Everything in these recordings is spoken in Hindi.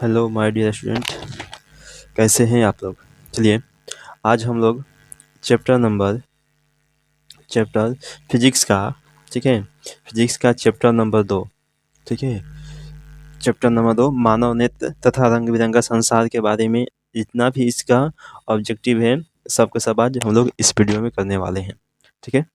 हेलो माय डियर स्टूडेंट, कैसे हैं आप लोग। चलिए आज हम लोग चैप्टर फिजिक्स का, ठीक है, फिजिक्स का चैप्टर नंबर 2, ठीक है, चैप्टर नंबर 2 मानव नेत्र तथा रंग बिरंगा संसार के बारे में जितना भी इसका ऑब्जेक्टिव है सब के सब आज हम लोग इस वीडियो में करने वाले हैं। ठीक है,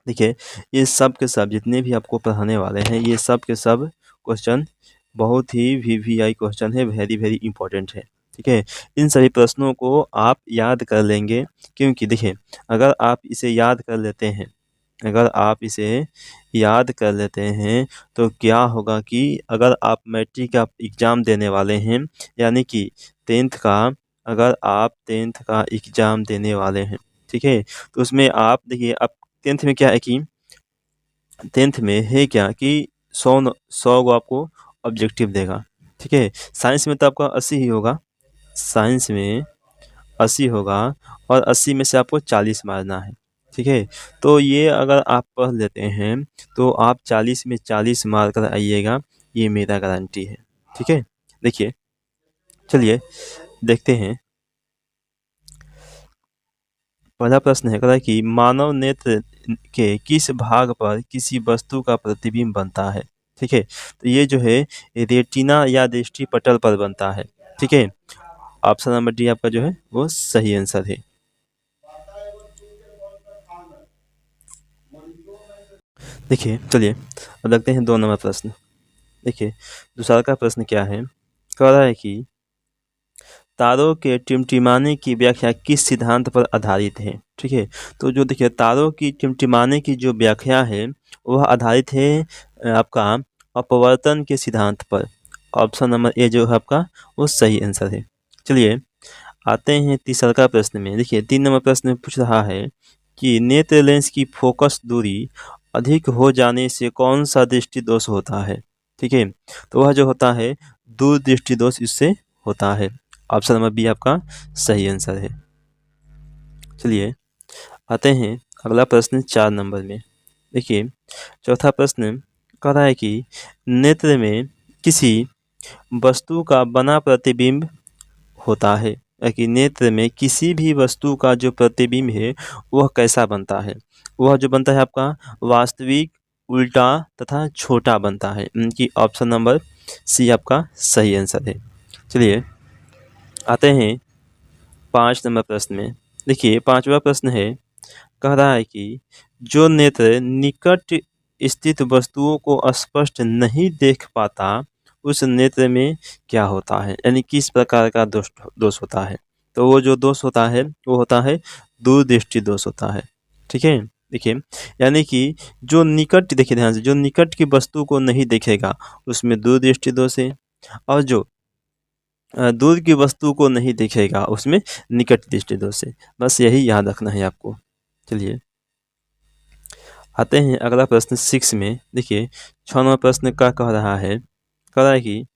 देखिए ये सब के सब जितने भी आपको पढ़ाने वाले हैं ये सब के सब क्वेश्चन बहुत ही वीवीआई क्वेश्चन है, वेरी वेरी इंपॉर्टेंट है। ठीक है, इन सभी प्रश्नों को आप याद कर लेंगे, क्योंकि देखिए अगर आप इसे याद कर लेते हैं, अगर आप इसे याद कर लेते हैं तो क्या होगा कि अगर आप मैट्रिक का एग्ज़ाम देने वाले हैं, यानी कि टेंथ का, अगर आप टेंथ का एग्ज़ाम देने वाले हैं, ठीक है, तो उसमें आप देखिए अब टेंथ में क्या है कि टेंथ में है क्या कि 100 को आपको ऑब्जेक्टिव देगा। ठीक है, साइंस में तो आपका 80 ही होगा, साइंस में 80 होगा और 80 में से आपको 40 मारना है। ठीक है, तो ये अगर आप पढ़ लेते हैं तो आप 40 में 40 मार कर आइएगा, ये मेरा गारंटी है। ठीक है, देखिए चलिए देखते हैं। पहला प्रश्न है, कह रहा है कि मानव नेत्र के किस भाग पर किसी वस्तु का प्रतिबिंब बनता है। ठीक है, तो ये जो है रेटिना या दृष्टि पटल पर बनता है। ठीक है, ऑप्शन नंबर डी आपका जो है वो सही आंसर है। देखिए चलिए अब लगते हैं 2 नंबर प्रश्न। देखिए दूसरा का प्रश्न क्या है, कह रहा है कि तारों के टिमटिमाने की व्याख्या किस सिद्धांत पर आधारित है। ठीक है, तो जो देखिए तारों की टिमटिमाने की जो व्याख्या है वह आधारित है आपका अपवर्तन के सिद्धांत पर। ऑप्शन नंबर ए जो है आपका वो सही आंसर है। चलिए आते हैं तीसरा का प्रश्न में। देखिए 3 नंबर प्रश्न में पूछ रहा है कि नेत्र लेंस की फोकस दूरी अधिक हो जाने से कौन सा दृष्टि दोष होता है। ठीक है, तो वह जो होता है दूर दृष्टि दोष इससे होता है। ऑप्शन नंबर बी आपका सही आंसर है। चलिए आते हैं अगला प्रश्न 4 नंबर में। देखिए चौथा प्रश्न कह रहा है कि नेत्र में किसी वस्तु का बना प्रतिबिंब होता है, कि नेत्र में किसी भी वस्तु का जो प्रतिबिंब है वह कैसा बनता है। वह जो बनता है आपका वास्तविक, उल्टा तथा छोटा बनता है, इनकी ऑप्शन नंबर सी आपका सही आंसर है। चलिए आते हैं 5 नंबर प्रश्न में। देखिए 5वां प्रश्न है, कह रहा है कि जो नेत्र निकट स्थित वस्तुओं को स्पष्ट नहीं देख पाता उस नेत्र में क्या होता है, यानी किस प्रकार का दोष होता है। तो वो जो दोष होता है वो होता है दूरदृष्टि दोष होता है। ठीक है, देखिए यानी कि जो निकट, देखिए ध्यान से, जो निकट की वस्तु को नहीं देखेगा उसमें दूरदृष्टि दोष है, और जो दूर की वस्तु को नहीं देखेगा उसमें निकट दृष्टि दोष है। बस यही याद रखना है आपको। चलिए आते हैं अगला प्रश्न 6 में। देखिए 6 नंबर प्रश्न का कह रहा है, कह रहा है कि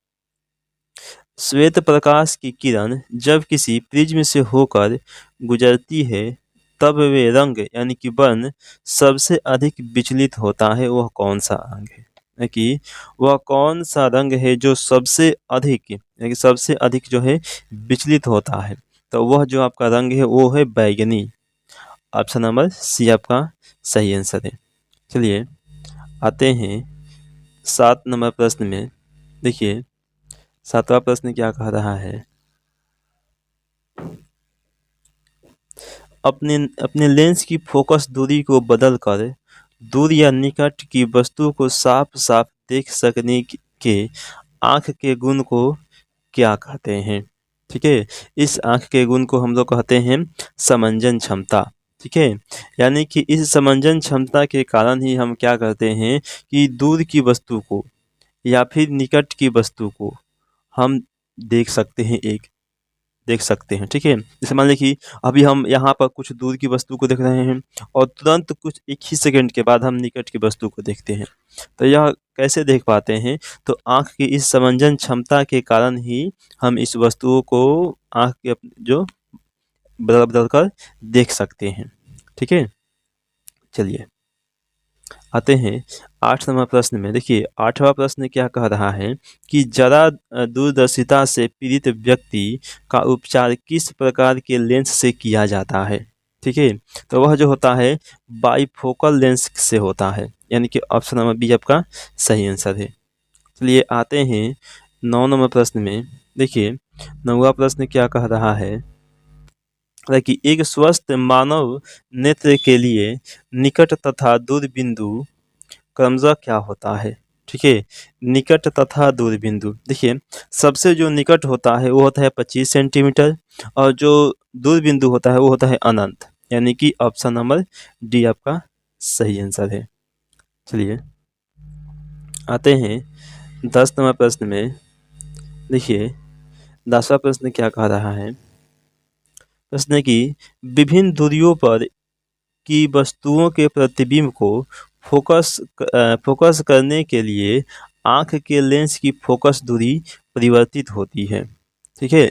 श्वेत प्रकाश की किरण जब किसी प्रिज्म से होकर गुजरती है तब वे रंग यानी कि वर्ण सबसे अधिक विचलित होता है, वह कौन सा रंग है। यानी कि वह कौन सा रंग है जो सबसे अधिक, यानी कि सबसे अधिक जो है विचलित होता है। तो वह जो आपका रंग है वो है बैगनी। ऑप्शन नंबर सी आपका सही आंसर है। चलिए आते हैं 7 नंबर प्रश्न में। देखिए 7वां प्रश्न क्या कह रहा है, अपने अपने लेंस की फोकस दूरी को बदलकर दूर या निकट की वस्तु को साफ साफ देख सकने के आँख के गुण को क्या कहते हैं। ठीक है, इस आँख के गुण को हम लोग कहते हैं समंजन क्षमता। ठीक है, यानी कि इस समंजन क्षमता के कारण ही हम क्या करते हैं कि दूर की वस्तु को या फिर निकट की वस्तु को हम देख सकते हैं, देख सकते हैं। ठीक है, जैसे मान लीजिए कि अभी हम यहाँ पर कुछ दूर की वस्तु को देख रहे हैं और तुरंत कुछ एक ही सेकंड के बाद हम निकट की वस्तु को देखते हैं। तो यह कैसे देख पाते हैं, तो आँख की इस समंजन क्षमता के कारण ही हम इस वस्तुओं को आँख के जो बदल बदल कर देख सकते हैं। ठीक है, चलिए आते हैं 8 नंबर प्रश्न में देखिए 8वां प्रश्न क्या कह रहा है कि जरा दूरदर्शिता से पीड़ित व्यक्ति का उपचार किस प्रकार के लेंस से किया जाता है। ठीक है, तो वह जो होता है बाइफोकल लेंस से होता है, यानी कि ऑप्शन नंबर बी आपका सही आंसर है। चलिए आते हैं 9 नंबर प्रश्न में। देखिए 9वां प्रश्न क्या कह रहा है कि एक स्वस्थ मानव नेत्र के लिए निकट तथा दूर बिंदु क्रमशः क्या होता है। ठीक है, निकट तथा दूर बिंदु देखिए सबसे जो निकट होता है वो होता है 25 सेंटीमीटर और जो दूर बिंदु होता है वो होता है अनंत, यानी कि ऑप्शन नंबर डी आपका सही आंसर है। चलिए आते हैं 10 नंबर प्रश्न में। देखिए 10वां प्रश्न क्या कह रहा है, प्रश्न है कि विभिन्न दूरियों पर की वस्तुओं के प्रतिबिंब को फोकस करने के लिए आंख के लेंस की फोकस दूरी परिवर्तित होती है। ठीक है,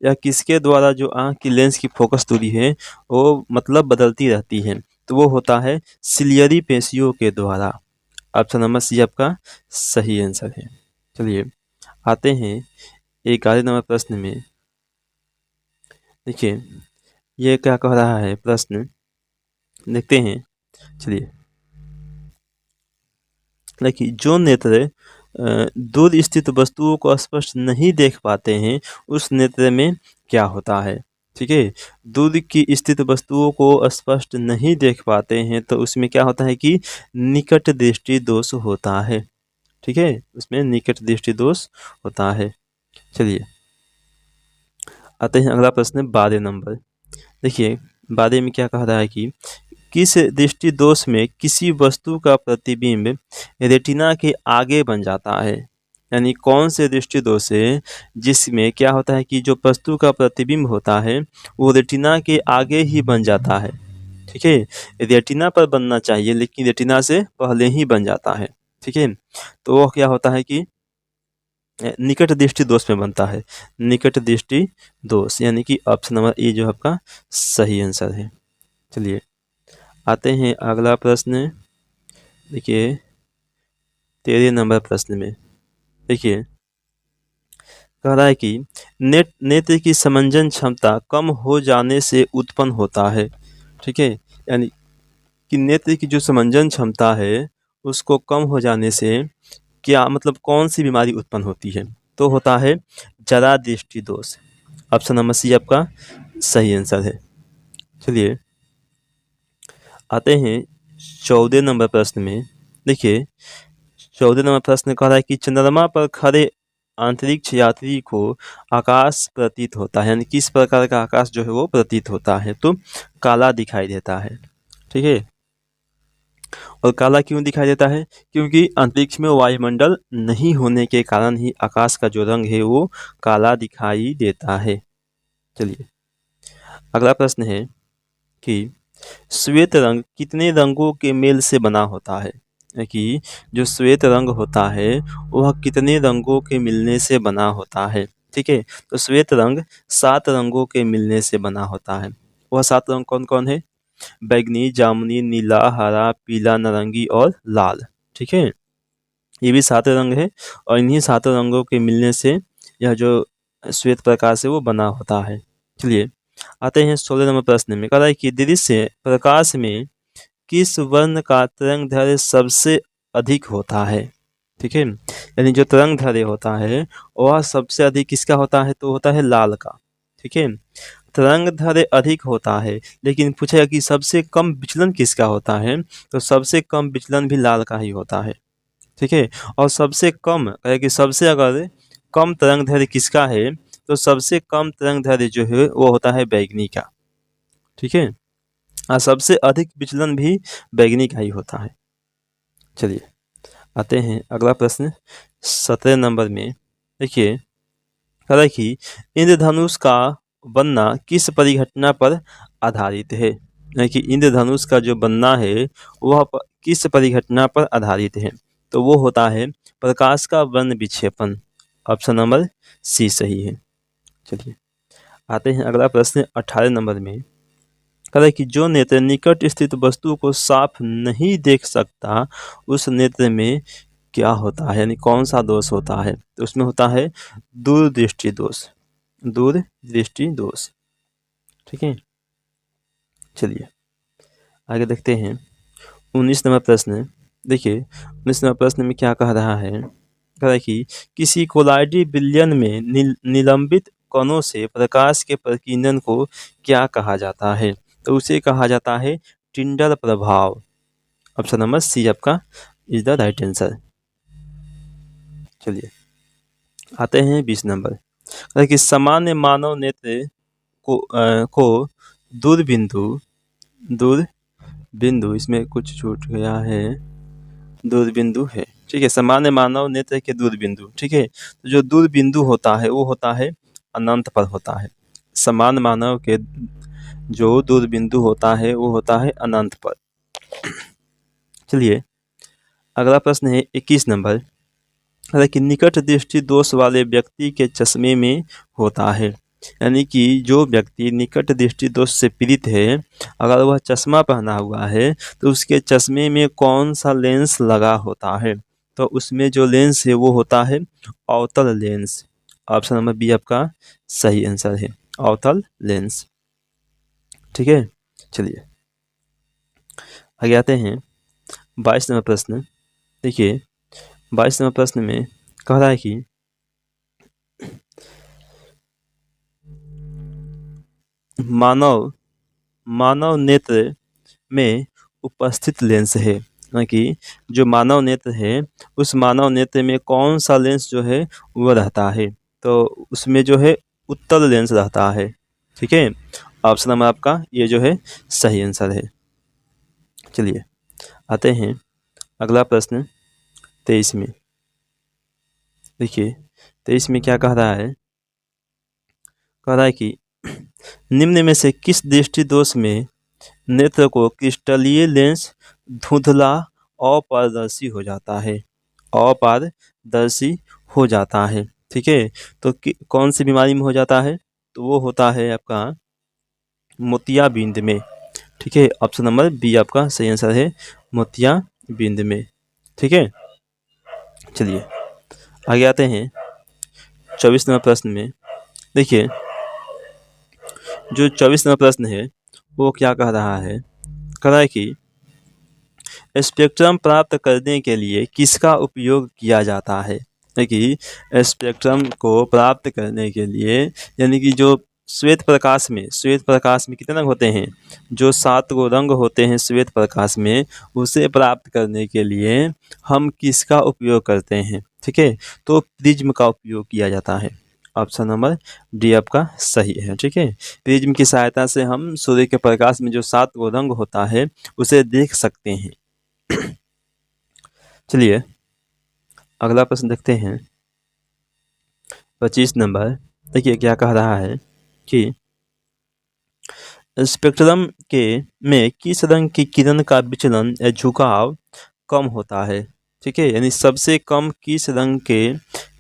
या किसके द्वारा जो आंख की लेंस की फोकस दूरी है वो मतलब बदलती रहती है, तो वो होता है सिलियरी पेशियों के द्वारा। ऑप्शन नंबर सी आपका सही आंसर है। चलिए आते हैं 11 नंबर प्रश्न में। देखिए ये क्या कह रहा है प्रश्न, देखते हैं। चलिए देखिए जो नेत्र दूर स्थित वस्तुओं को स्पष्ट नहीं देख पाते हैं उस नेत्र में क्या होता है। ठीक है, दूर की स्थित वस्तुओं को स्पष्ट नहीं देख पाते हैं तो उसमें क्या होता है कि निकट दृष्टि दोष होता है। ठीक है, उसमें निकट दृष्टि दोष होता है। चलिए आते हैं अगला प्रश्न 12 नंबर। देखिए 12 में क्या कह रहा है कि किस दृष्टि दोष में किसी वस्तु का प्रतिबिंब रेटिना के आगे बन जाता है। यानी कौन से दृष्टि दोष है जिसमें क्या होता है कि जो वस्तु का प्रतिबिंब होता है वो रेटिना के आगे ही बन जाता है। ठीक है, रेटिना पर बनना चाहिए लेकिन रेटिना से पहले ही बन जाता है। ठीक है, तो वो क्या होता है कि निकट दृष्टि दोष में बनता है। निकट दृष्टि दोष यानी कि ऑप्शन नंबर ए जो आपका सही आंसर है। चलिए आते हैं अगला प्रश्न। देखिए 13 नंबर प्रश्न में। देखिए कह रहा है कि नेत्र की समंजन क्षमता कम हो जाने से उत्पन्न होता है। ठीक है, यानी कि नेत्र की जो समंजन क्षमता है उसको कम हो जाने से क्या मतलब कौन सी बीमारी उत्पन्न होती है, तो होता है जरा दृष्टि दोष। ऑप्शन नंबर सी आपका सही आंसर है। चलिए आते हैं 14 नंबर प्रश्न में। देखिए 14 नंबर प्रश्न कह रहा है कि चंद्रमा पर खड़े अंतरिक्ष यात्री को आकाश प्रतीत होता है, यानी किस प्रकार का आकाश जो है वो प्रतीत होता है, तो काला दिखाई देता है। ठीक है, और काला क्यों दिखाई देता है, क्योंकि अंतरिक्ष में वायुमंडल नहीं होने के कारण ही आकाश का जो रंग है वो काला दिखाई देता है। चलिए अगला प्रश्न है कि श्वेत रंग कितने रंगों के मेल से बना होता है। कि जो श्वेत रंग होता है वह कितने रंगों के मिलने से बना होता है। ठीक है, तो श्वेत रंग 7 रंगों के मिलने से बना होता है। वह 7 रंग कौन कौन है, बैगनी, जामुनी, नीला, हरा, पीला, नारंगी और लाल। ठीक है, ये भी 7 रंग है और इन्हीं 7 रंगों के मिलने से यह जो श्वेत प्रकाश है वो बना होता है। चलिए आते हैं 16 नंबर प्रश्न में। कह रहा है कि दृश्य प्रकाश में किस वर्ण का तरंग दैर्घ्य सबसे अधिक होता है। ठीक है, यानी जो तरंग दैर्घ्य होता है वह सबसे अधिक किसका होता है, तो होता है लाल का। ठीक है, तरंग दैर्घ्य अधिक होता है लेकिन पूछेगा कि सबसे कम विचलन किसका होता है, तो सबसे कम विचलन भी लाल का ही होता है। ठीक है, और सबसे कम है कि सबसे अगर कम तरंग दैर्घ्य किसका है, तो सबसे कम तरंग दैर्घ्य जो है वो होता है बैगनी का। ठीक है, और सबसे अधिक विचलन भी बैगनी का ही होता है। चलिए आते हैं अगला प्रश्न 17 नंबर में। देखिए कह रहा है कि इंद्रधनुष का बनना किस परिघटना पर आधारित है। यानी कि इंद्रधनुष का जो बनना है वह किस परिघटना पर आधारित है, तो वो होता है प्रकाश का वर्ण विक्षेपण। ऑप्शन नंबर सी सही है। चलिए आते हैं अगला प्रश्न 18 नंबर में। कह रहा है कि जो नेत्र निकट स्थित वस्तु को साफ नहीं देख सकता उस नेत्र में क्या होता है, यानी कौन सा दोष होता है, तो उसमें होता है दूरदृष्टि दोष, दूरदृष्टि दोष। ठीक है, चलिए आगे देखते हैं 19 नंबर प्रश्न। देखिए 19 नंबर प्रश्न में क्या कह रहा है, कह रहा है कि किसी कोलाइडी विलयन में निलंबित कणों से प्रकाश के प्रकीर्णन को क्या कहा जाता है, तो उसे कहा जाता है टिंडल प्रभाव। ऑप्शन नंबर सी आपका इज द राइट आंसर। चलिए आते हैं 20 नंबर, कह रहा है कि सामान्य मानव नेत्र को दूरबिंदु इसमें कुछ छूट गया है, दूरबिंदु है। ठीक है, सामान्य मानव नेत्र के दूरबिंदु। ठीक है, तो जो दूरबिंदु होता है वो होता है अनंत पर होता है। सामान्य मानव के जो दूरबिंदु होता है वो होता है अनंत पर। चलिए अगला प्रश्न है 21 नंबर, कि निकट दृष्टि दोष वाले व्यक्ति के चश्मे में होता है, यानी कि जो व्यक्ति निकट दृष्टि दोष से पीड़ित है अगर वह चश्मा पहना हुआ है तो उसके चश्मे में कौन सा लेंस लगा होता है, तो उसमें जो लेंस है वो होता है अवतल लेंस। ऑप्शन नंबर बी आपका सही आंसर है, अवतल लेंस। ठीक है, चलिए आगे आते हैं 22 नंबर प्रश्न। देखिए 22 नंबर प्रश्न में कह रहा है कि मानव नेत्र में उपस्थित लेंस है, ना कि जो मानव नेत्र है उस मानव नेत्र में कौन सा लेंस जो है वो रहता है, तो उसमें जो है उत्तल लेंस रहता है। ठीक है, ऑप्शन नंबर आपका ये जो है सही आंसर है। चलिए आते हैं अगला प्रश्न 23 में। देखिए 23 में क्या कह रहा है, कह रहा है कि निम्न में से किस दृष्टि दोष में नेत्र को क्रिस्टलीय लेंस धुंधला अपारदर्शी हो जाता है, अपारदर्शी हो जाता है। ठीक है, तो कौन सी बीमारी में हो जाता है, तो वो होता है आपका मोतियाबिंद में। ठीक है, ऑप्शन नंबर बी आपका सही आंसर है, मोतियाबिंद में। ठीक है, चलिए आगे आते हैं 24 नंबर प्रश्न में। देखिए जो 24 नंबर प्रश्न है वो क्या कह रहा है, कह रहा है कि स्पेक्ट्रम प्राप्त करने के लिए किसका उपयोग किया जाता है, कि स्पेक्ट्रम को प्राप्त करने के लिए, यानी कि जो श्वेत प्रकाश में कितने रंग होते हैं, जो 7 गो रंग होते हैं श्वेत प्रकाश में, उसे प्राप्त करने के लिए हम किसका उपयोग करते हैं। ठीक है, तो प्रिज्म का उपयोग किया जाता है। ऑप्शन नंबर डी आपका सही है। ठीक है, प्रिज्म की सहायता से हम सूर्य के प्रकाश में जो 7 गो रंग होता है उसे देख सकते हैं। चलिए अगला प्रश्न देखते हैं 25 नंबर। देखिए क्या कह रहा है कि स्पेक्ट्रम में किस रंग की किरण का विचलन या झुकाव कम होता है। ठीक है, यानी सबसे कम किस रंग के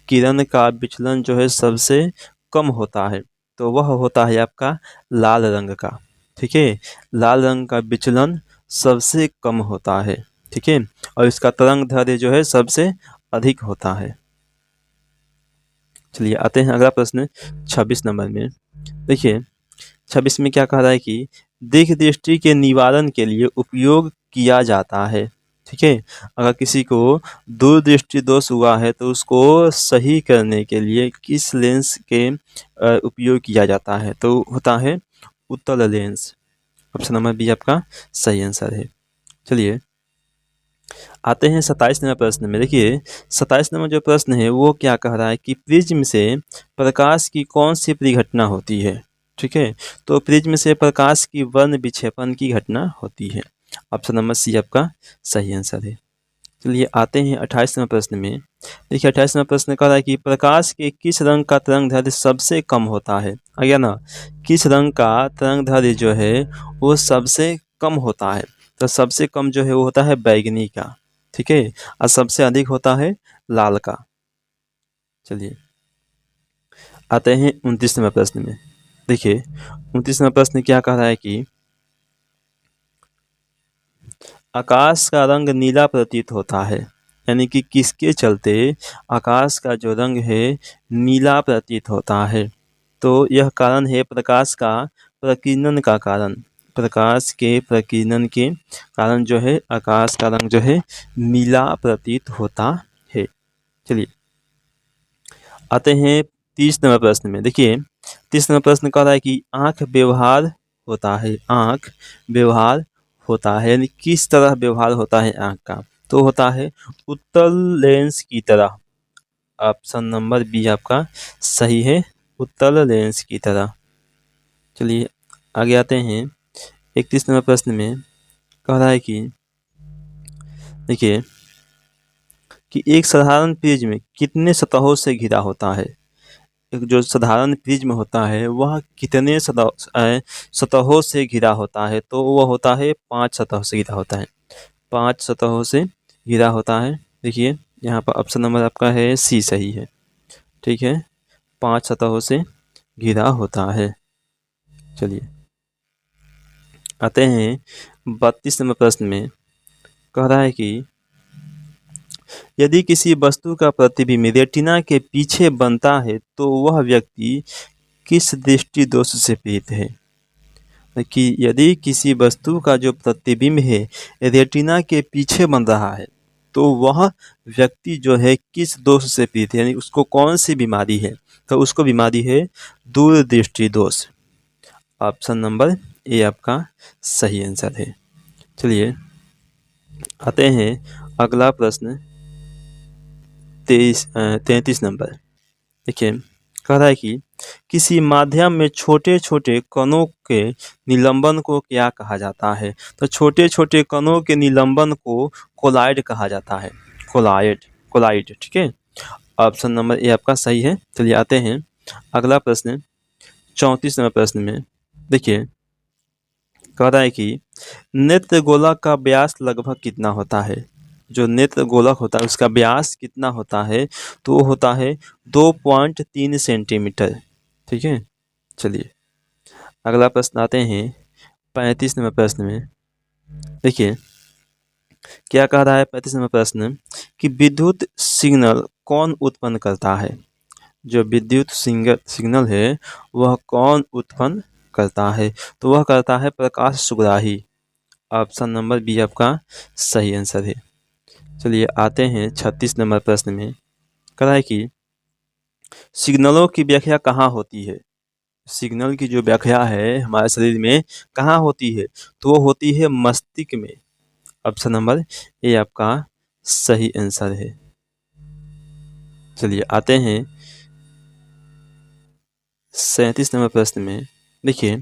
किरण का विचलन जो है सबसे कम होता है, तो वह होता है आपका लाल रंग का। ठीक है, लाल रंग का विचलन सबसे कम होता है। ठीक है, और इसका तरंग दैर्ध्य जो है सबसे अधिक होता है। चलिए आते हैं अगला प्रश्न 26 नंबर में। देखिए 26 में क्या कह रहा है कि दीर्घ दृष्टि के निवारण के लिए उपयोग किया जाता है। ठीक है, अगर किसी को दूरदृष्टि दोष हुआ है तो उसको सही करने के लिए किस लेंस के उपयोग किया जाता है, तो होता है उत्तल लेंस। ऑप्शन नंबर बी आपका सही आंसर है। चलिए आते हैं 27 नंबर प्रश्न में। देखिए 27 नंबर जो प्रश्न है वो क्या कह रहा है कि प्रिज्म से प्रकाश की कौन सी परिघटना होती है। ठीक है, तो प्रिज्म से प्रकाश की वर्ण विक्षेपण की घटना होती है। ऑप्शन नंबर सी आपका सही आंसर है। चलिए आते हैं 28 नंबर प्रश्न में। देखिए 28 नंबर प्रश्न कह रहा है कि प्रकाश के किस रंग का तरंग दैर्ध्य सबसे कम होता है। आ गया ना, किस रंग का तरंग दैर्ध्य जो है वो सबसे कम होता है, तो सबसे कम जो है वो होता है बैगनी का। ठीक है, और सबसे अधिक होता है लाल का। चलिए आते हैं 29 नंबर प्रश्न में। देखिए 29 नंबर प्रश्न क्या कह रहा है कि आकाश का रंग नीला प्रतीत होता है, यानी कि किसके चलते आकाश का जो रंग है नीला प्रतीत होता है? तो यह कारण है प्रकाश का प्रकीर्णन का कारण। प्रकाश के प्रकीर्णन के कारण जो है आकाश का रंग जो है नीला प्रतीत होता है। चलिए आते हैं 30 नंबर प्रश्न में। देखिए 30 नंबर प्रश्न कह रहा है कि आँख व्यवहार होता है, आँख व्यवहार होता है, यानी किस तरह व्यवहार होता है आँख का? तो होता है उत्तल लेंस की तरह। ऑप्शन नंबर बी आपका सही है, उत्तल लेंस की तरह। चलिए आगे आते हैं 31 नंबर प्रश्न में। कह रहा है कि देखिए कि एक साधारण प्रिज्म कितने सतहों से घिरा होता है? एक जो साधारण प्रिज्म होता है वह कितने सतहों से घिरा होता है? तो वह होता है 5 सतहों से घिरा होता है, 5 सतहों से घिरा होता है। देखिए यहाँ पर ऑप्शन नंबर आपका है सी सही है, ठीक है, 5 सतहों से घिरा होता है। चलिए आते हैं 32 नंबर प्रश्न में। कह रहा है कि यदि किसी वस्तु का प्रतिबिंब रेटिना के पीछे बनता है तो वह व्यक्ति किस दृष्टि दोष से पीड़ित है? कि यदि किसी वस्तु का जो प्रतिबिंब है रेटिना के पीछे बन रहा है तो वह व्यक्ति जो है किस दोष से पीड़ित है, यानी उसको कौन सी बीमारी है? तो उसको बीमारी है दूरदृष्टि दोष। ऑप्शन नंबर ए आपका सही आंसर है। चलिए आते हैं अगला प्रश्न 33 नंबर। देखिए कह रहा है कि किसी माध्यम में छोटे छोटे कणों के निलंबन को क्या कहा जाता है? तो छोटे छोटे कणों के निलंबन को कोलाइड कहा जाता है, कोलाइड, कोलाइड, ठीक है। ऑप्शन नंबर ए आपका सही है। चलिए आते हैं अगला प्रश्न 34 नंबर प्रश्न में। देखिए कह रहा है कि नेत्र गोलक का व्यास लगभग कितना होता है? जो नेत्र गोलक होता है उसका व्यास कितना होता है? तो वो होता है 2.3 सेंटीमीटर, ठीक है। चलिए अगला प्रश्न आते हैं 35 नंबर प्रश्न में। देखिए क्या कह रहा है 35 नंबर प्रश्न कि विद्युत सिग्नल कौन उत्पन्न करता है? जो विद्युत सिग्नल है वह कौन उत्पन्न करता है? तो वह करता है प्रकाश सुग्राही। ऑप्शन नंबर बी आपका सही आंसर है। चलिए आते हैं 36 नंबर प्रश्न में। कह रहा है कि सिग्नलों की व्याख्या कहाँ होती है? सिग्नल की जो व्याख्या है हमारे शरीर में कहाँ होती है? तो वो होती है मस्तिष्क में। ऑप्शन नंबर ए आपका सही आंसर है। चलिए आते हैं 37 नंबर प्रश्न में। देखिए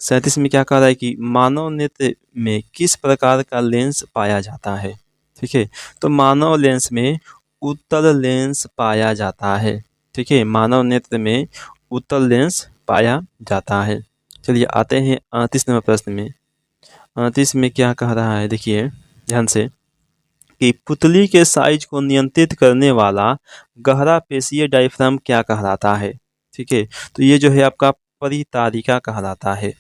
37 में क्या कह रहा है कि मानव नेत्र में किस प्रकार का लेंस पाया जाता है? ठीक है, तो मानव लेंस में उत्तल लेंस पाया जाता है, ठीक है, मानव नेत्र में उत्तल लेंस पाया जाता है। चलिए आते हैं 38 नंबर प्रश्न में। 38 में क्या कह रहा है देखिए ध्यान से कि पुतली के साइज को नियंत्रित करने वाला गहरा पेशीय डायफ्राम क्या कहलाता है? ठीक है, तो ये जो है आपका परितारिका कहलाता है।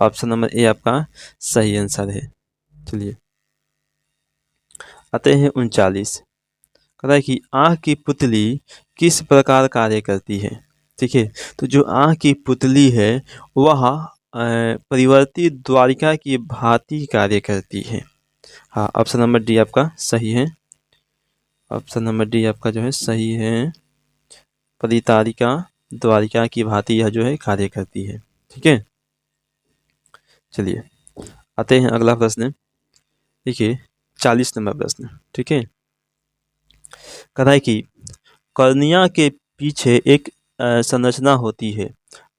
ऑप्शन नंबर ए आपका सही आंसर है। चलिए आते हैं 39। कहता है कि आँख की पुतली किस प्रकार कार्य करती है? ठीक है, तो जो आँख की पुतली है वह परिवर्ती द्वारिका की भांति कार्य करती है। हाँ, ऑप्शन नंबर डी आपका सही है। ऑप्शन नंबर डी आपका जो है सही है, परितारिका द्वारिका की भांति यह जो है कार्य करती है, ठीक है। चलिए आते हैं अगला प्रश्न। देखिए 40 नंबर प्रश्न, ठीक है। कहता है कि कर्निया के पीछे एक संरचना होती है,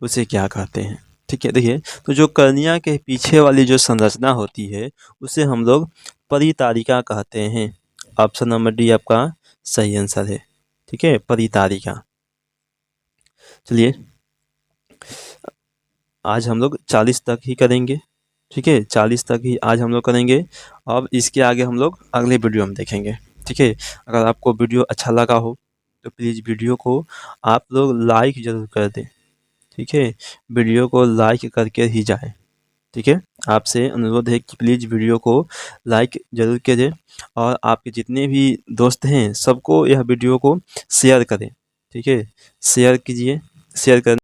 उसे क्या कहते हैं? ठीक है, देखिए तो जो कर्निया के पीछे वाली जो संरचना होती है उसे हम लोग परितारिका कहते हैं। ऑप्शन नंबर डी आपका सही आंसर है, ठीक है, परितारिका। चलिए आज हम लोग 40 तक ही करेंगे, ठीक है, 40 तक ही आज हम लोग करेंगे। अब इसके आगे हम लोग अगले वीडियो में देखेंगे, ठीक है। अगर आपको वीडियो अच्छा लगा हो तो प्लीज़ वीडियो को आप लोग लाइक ज़रूर कर दें, ठीक है, वीडियो को लाइक करके ही जाएं। ठीक है, आपसे अनुरोध है कि प्लीज़ वीडियो को लाइक ज़रूर करें और आपके जितने भी दोस्त हैं सबको यह वीडियो को शेयर करें। ठीक है, शेयर कीजिए, शेयर कर